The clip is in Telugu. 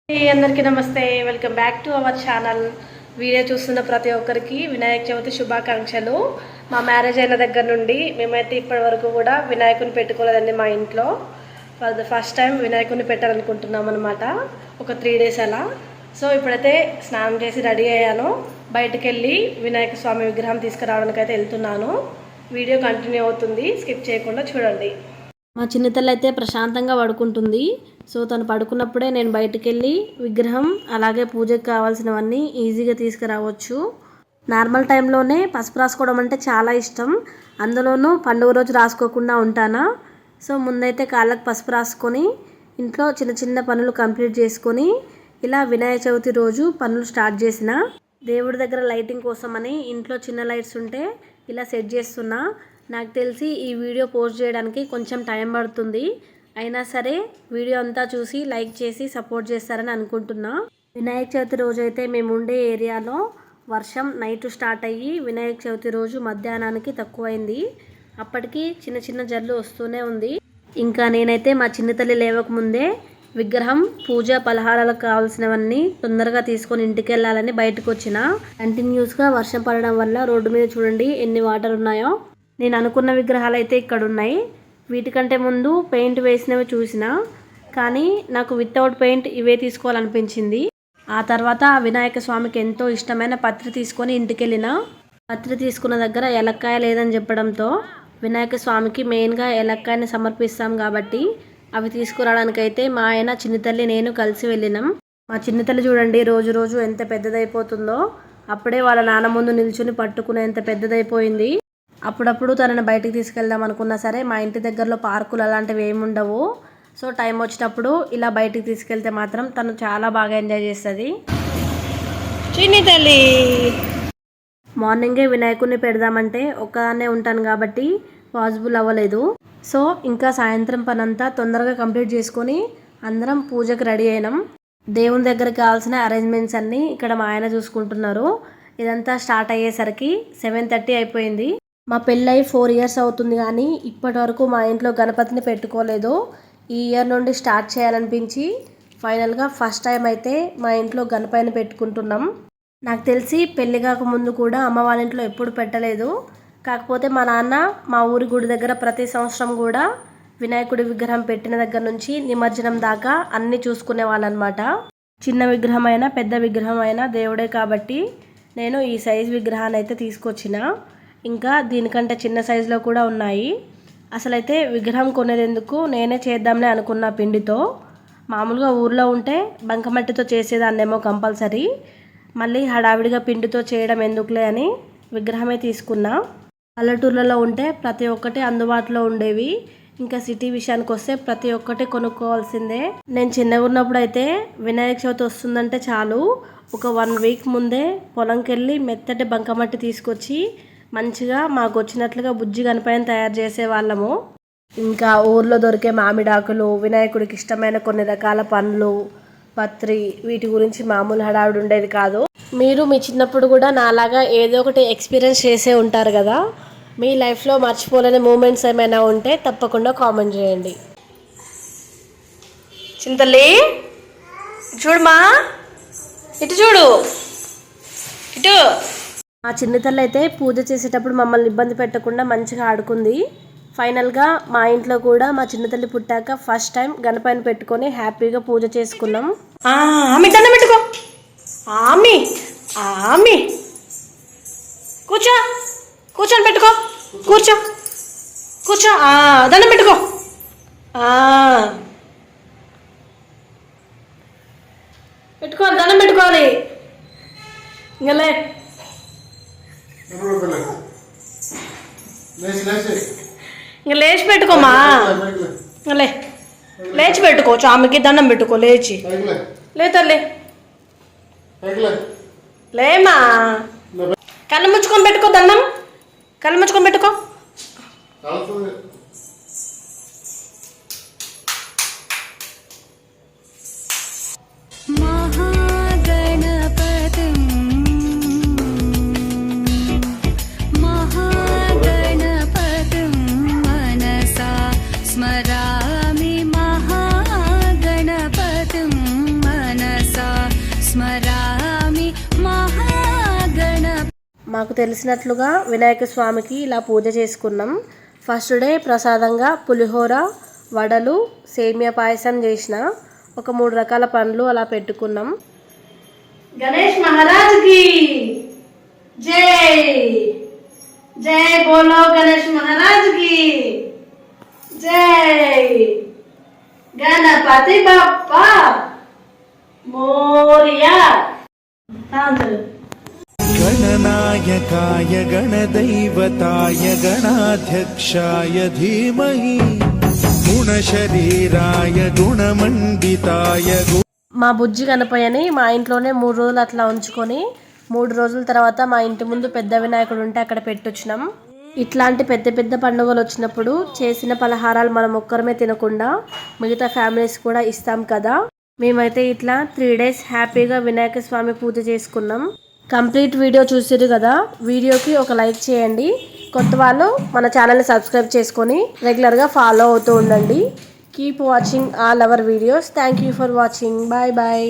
అందరికీ నమస్తే, welcome back to our channel. Video చూస్తున్న ప్రతి ఒక్కరికి వినాయక చవితి శుభాకాంక్షలు. మా మ్యారేజ్ అయిన దగ్గర నుండి మేమైతే ఇప్పటి వరకు కూడా వినాయకుని పెట్టుకోలేదండి. మా ఇంట్లో ఫస్ట్ టైం వినాయకుని పెట్టాలనుకుంటున్నాం అనమాట. ఒక 3 days అలా. సో ఇప్పుడైతే స్నానం చేసి రెడీ అయ్యాను. బయటకు వెళ్ళి వినాయక స్వామి విగ్రహం తీసుకురావడానికి అయితే వెళ్తున్నాను. వీడియో కంటిన్యూ అవుతుంది, స్కిప్ చేయకుండా చూడండి. మా చిన్నతల్లి అయితే ప్రశాంతంగా పడుకుంటుంది. సో తను పడుకున్నప్పుడే నేను బయటికి వెళ్ళి విగ్రహం అలాగే పూజకు కావాల్సినవన్నీ ఈజీగా తీసుకురావచ్చు. నార్మల్ టైంలోనే పసుపు రాసుకోవడం అంటే చాలా ఇష్టం. అందులోనూ పండుగ రోజు రాసుకోకుండా ఉంటానా. సో ముందైతే కాళ్ళకు పసుపు రాసుకొని ఇంట్లో చిన్న చిన్న పనులు కంప్లీట్ చేసుకొని ఇలా వినాయక చవితి రోజు పనులు స్టార్ట్ చేసిన. దేవుడి దగ్గర లైటింగ్ కోసమని ఇంట్లో చిన్న లైట్స్ ఉంటే ఇలా సెట్ చేస్తున్నా. నాకు తెలిసి ఈ వీడియో పోస్ట్ చేయడానికి కొంచెం టైం పడుతుంది. అయినా సరే వీడియో అంతా చూసి లైక్ చేసి సపోర్ట్ చేస్తారని అనుకుంటున్నా. వినాయక చవితి రోజు అయితే మేము ఉండే ఏరియాలో వర్షం నైట్ స్టార్ట్ అయ్యి వినాయక చవితి రోజు మధ్యాహ్నానికి తక్కువైంది. అప్పటికి చిన్న చిన్న జల్లు వస్తూనే ఉంది. ఇంకా నేనైతే మా చిన్నతల్లి లేవకముందే విగ్రహం పూజ పలహారాలకు కావాల్సినవన్నీ తొందరగా తీసుకొని ఇంటికి వెళ్ళాలని బయటకు వచ్చిన. కంటిన్యూస్గా వర్షం పడడం వల్ల రోడ్డు మీద చూడండి ఎన్ని వాటర్ ఉన్నాయో. నేను అనుకున్న విగ్రహాలు అయితే ఇక్కడ ఉన్నాయి. వీటికంటే ముందు పెయింట్ వేసినవి చూసిన, కానీ నాకు వితౌట్ పెయింట్ ఇవే తీసుకోవాలనిపించింది. ఆ తర్వాత వినాయక స్వామికి ఎంతో ఇష్టమైన పత్రి తీసుకొని ఇంటికి వెళ్ళిన. పత్రి తీసుకున్న దగ్గర ఎలక్కాయ లేదని చెప్పడంతో వినాయక స్వామికి మెయిన్గా ఎలక్కాయని సమర్పిస్తాం కాబట్టి అవి తీసుకురావడానికైతే మా ఆయన చిన్నతల్లి నేను కలిసి వెళ్ళినాం. మా చిన్నతల్లి చూడండి రోజు రోజు ఎంత పెద్దదైపోతుందో. అప్పుడే వాళ్ళ నాన్న ముందు నిల్చుని పట్టుకునేంత పెద్దదైపోయింది. అప్పుడప్పుడు తనని బయటికి తీసుకెళ్దాం అనుకున్నా సరే మా ఇంటి దగ్గరలో పార్కులు అలాంటివి ఏమి ఉండవు. సో టైం వచ్చినప్పుడు ఇలా బయటికి తీసుకెళ్తే మాత్రం తను చాలా బాగా ఎంజాయ్ చేస్తుంది. చిన్ని తల్లి మార్నింగే వినాయకుడిని పెడదామంటే ఒక్కదాన్నే ఉంటాను కాబట్టి పాసిబుల్ అవ్వలేదు. సో ఇంకా సాయంత్రం పనంతా తొందరగా కంప్లీట్ చేసుకొని అందరం పూజకు రెడీ అయినాం. దేవుని దగ్గరకు కావాల్సిన అరేంజ్మెంట్స్ అన్నీ ఇక్కడ మా ఆయన చూసుకుంటున్నారు. ఇదంతా స్టార్ట్ అయ్యేసరికి 7:30 అయిపోయింది. మా పెళ్ళై 4 years అవుతుంది, కానీ ఇప్పటి వరకు మా ఇంట్లో గణపతిని పెట్టుకోలేదు. ఈ ఇయర్ నుండి స్టార్ట్ చేయాలనిపించి ఫైనల్గా ఫస్ట్ టైం అయితే మా ఇంట్లో గణపతిని పెట్టుకుంటున్నాం. నాకు తెలిసి పెళ్ళి కాకముందు కూడా అమ్మ వాళ్ళ ఇంట్లో ఎప్పుడు పెట్టలేదు. కాకపోతే మా నాన్న మా ఊరి గుడి దగ్గర ప్రతి సంవత్సరం కూడా వినాయకుడి విగ్రహం పెట్టిన దగ్గర నుంచి నిమజ్జనం దాకా అన్నీ చూసుకునే వాళ్ళనమాట. చిన్న విగ్రహం అయినా పెద్ద విగ్రహం అయినా దేవుడే కాబట్టి నేను ఈ సైజు విగ్రహాన్ని అయితే తీసుకొచ్చిన. ఇంకా దీనికంటే చిన్న సైజులో కూడా ఉన్నాయి. అసలైతే విగ్రహం కొనేందుకు నేనే చేద్దాంలే అనుకున్న పిండితో. మామూలుగా ఊర్లో ఉంటే బంకమట్టితో చేసేదాన్నేమో కంపల్సరీ. మళ్ళీ హడావిడిగా పిండితో చేయడం ఎందుకులే అని విగ్రహమే తీసుకున్నా. పల్లెటూర్లలో ఉంటే ప్రతి ఒక్కటి అందుబాటులో ఉండేవి. ఇంకా సిటీ విషయానికి వస్తే ప్రతి ఒక్కటి కొనుక్కోవాల్సిందే. నేను చిన్నగా ఉన్నప్పుడు అయితే వినాయక చవితి వస్తుందంటే చాలు ఒక 1 week ముందే పొలంకి వెళ్ళి మెత్తటి బంకమట్టి తీసుకొచ్చి మంచిగా మాకు వచ్చినట్లుగా బుజ్జి గణపతిని తయారు చేసేవాళ్ళము. ఇంకా ఊర్లో దొరికే మామిడాకులు, వినాయకుడికి ఇష్టమైన కొన్ని రకాల పండ్లు, పత్రి, వీటి గురించి మామూలు హడావిడి ఉండేది కాదు. మీరు మీ చిన్నప్పుడు కూడా నాలాగా ఏదో ఒకటి ఎక్స్పీరియన్స్ చేసే ఉంటారు కదా. మీ లైఫ్లో మర్చిపోలేని మూమెంట్స్ ఏమైనా ఉంటే తప్పకుండా కామెంట్ చేయండి. చింతల్లి చూడమా, ఇటు చూడు, ఇటు. మా చిన్నతల్లి అయితే పూజ చేసేటప్పుడు మమ్మల్ని ఇబ్బంది పెట్టకుండా మంచిగా ఆడుకుంది. ఫైనల్గా మా ఇంట్లో కూడా మా చిన్నతల్లి పుట్టాక ఫస్ట్ టైం గణపతిని పెట్టుకొని హ్యాపీగా పూజ చేసుకున్నాం. ఆమె దండం పెట్టుకో, ఆమె ఆమె కూర్చో, కూర్చొని పెట్టుకో, కూర్చో కూర్చో, దండం పెట్టుకో. పెట్టుకోవాలి, దండం పెట్టుకోవాలి. ఇంకలే ఇంకా లేచి పెట్టుకోమా, లేచి పెట్టుకోవచ్చు. ఆమెకి దండం పెట్టుకో, లేచి లేతలే లేమా. కళ్ళు ముచ్చుకొని పెట్టుకో, దండం కళ్ళు ముచ్చుకొని పెట్టుకో. स्मरामि महागणपतिं मनसा स्मरामि महागणपतिं। మాకు తెలిసినట్లుగా వినాయక స్వామికి ఇలా పూజ చేసుకున్నాం. ఫస్ట్ డే ప్రసాదంగా పులిహోర, వడలు, సేమియా పాయసం చేసిన, ఒక 3 రకాల పండ్లు అలా పెట్టుకున్నాం. గణేష్ మహారాజ్ కి జై జై బోలో, గణేష్ మహారాజ్ కి జై, గణపతి బప్పా మోరియా. गणनायकाय गणदैवताय गणाध्यक्षाय धीमहि गुणशरीराय गुणमण्डिताय మా బుజ్జి గణపయ్యని మా ఇంట్లోనే 3 రోజులు అట్లా ఉంచుకొని 3 రోజుల తర్వాత మా ఇంటి ముందు పెద్ద వినాయకుడు ఉంటే అక్కడ పెట్టొచ్చినాం. ఇట్లాంటి పెద్ద పెద్ద పండుగలు వచ్చినప్పుడు చేసిన పలహారాలు మనం ఒక్కరమే తినకుండా మిగతా ఫ్యామిలీస్ కూడా ఇస్తాం కదా. మేమైతే ఇట్లా 3 డేస్ హ్యాపీగా వినాయక స్వామి పూజ చేసుకున్నాం. కంప్లీట్ వీడియో చూసిరు కదా. వీడియోకి ఒక లైక్ చేయండి. కొత్త వాళ్ళు మన ఛానల్ని సబ్స్క్రైబ్ చేసుకొని రెగ్యులర్గా ఫాలో అవుతూ ఉండండి. Keep watching all our videos. Thank you for watching. Bye bye.